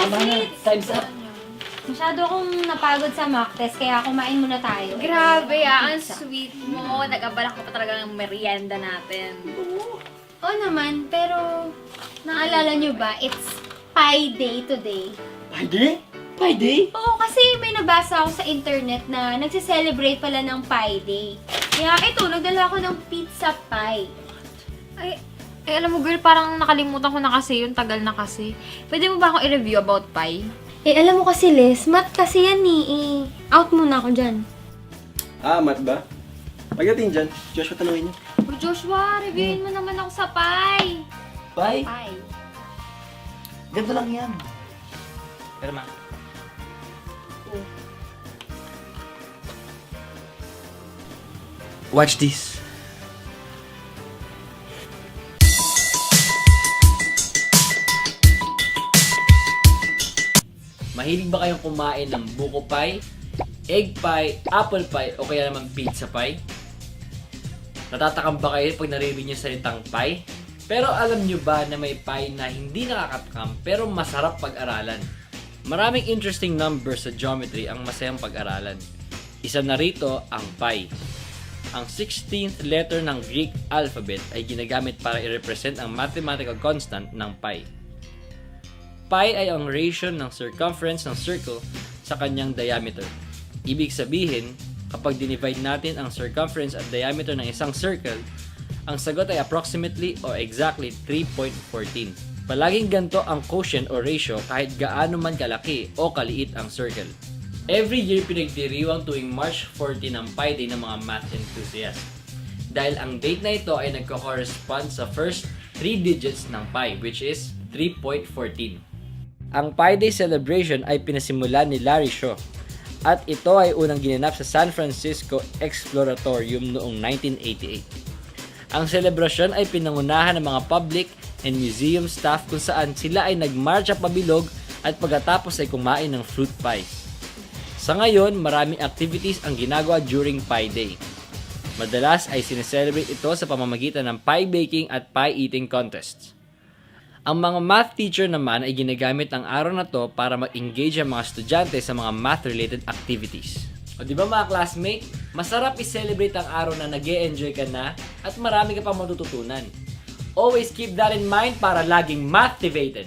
Tama na. Sis. Time's up. Masyado akong napagod sa mock test, kaya kumain muna tayo. Grabe ang sweet mo. Nag-abalak ko pa talaga ng merienda natin. Oo naman, pero naalala nyo ba, it's Pi Day today. Pwede? Pwede? Oo, kasi may nabasa ako sa internet na nagsiselebrate pala ng Pi Day. Kaya ito, nagdala ako ng pizza pie. Ay, alam mo girl, parang nakalimutan ko na kasi yun. Tagal na kasi. Pwede mo ba akong i-review about pie? Alam mo kasi, Liz, math kasi yan eh. Out muna ako dyan. Mat ba? Pagdating dyan, Joshua tanungin niyo. Oh, Joshua, reviewin mo naman ako sa pie. Bye. Pie. Ganito lang yan. Pero ma. Watch this. Mahilig ba kayong kumain ng buko pie, egg pie, apple pie, o kaya naman pizza pie? Natatakam ba kayo pag naririnig niyo salitang pie? Pero alam niyo ba na may pie na hindi nakakatakam pero masarap pag-aralan? Maraming interesting numbers sa geometry ang masayang pag-aralan. Isa na rito ang pi. Ang 16th letter ng Greek alphabet ay ginagamit para i-represent ang mathematical constant ng pi. Pi ay ang ratio ng circumference ng circle sa kanyang diameter. Ibig sabihin, kapag dinivide natin ang circumference at diameter ng isang circle, ang sagot ay approximately o exactly 3.14. Palaging ganito ang quotient o ratio kahit gaano man kalaki o kaliit ang circle. Every year pinagdiriwang tuwing March 14 ang Pi Day ng mga math enthusiasts. Dahil ang date na ito ay nagko-correspond sa first 3 digits ng pi, which is 3.14. Ang Pi Day celebration ay pinasimulan ni Larry Shaw at ito ay unang ginanap sa San Francisco Exploratorium noong 1988. Ang selebrasyon ay pinangunahan ng mga public and museum staff kung saan sila ay nagmarcha pabilog at pagkatapos ay kumain ng fruit pies. Sa ngayon, maraming activities ang ginagawa during Pi Day. Madalas ay sineselebrate ito sa pamamagitan ng pie baking at pie eating contests. Ang mga math teacher naman ay ginagamit ang araw na to para mag-engage ang mga estudyante sa mga math-related activities. O di ba mga classmate, masarap i-celebrate ang araw na nag-e-enjoy ka na at marami ka pang matututunan. Always keep that in mind para laging motivated.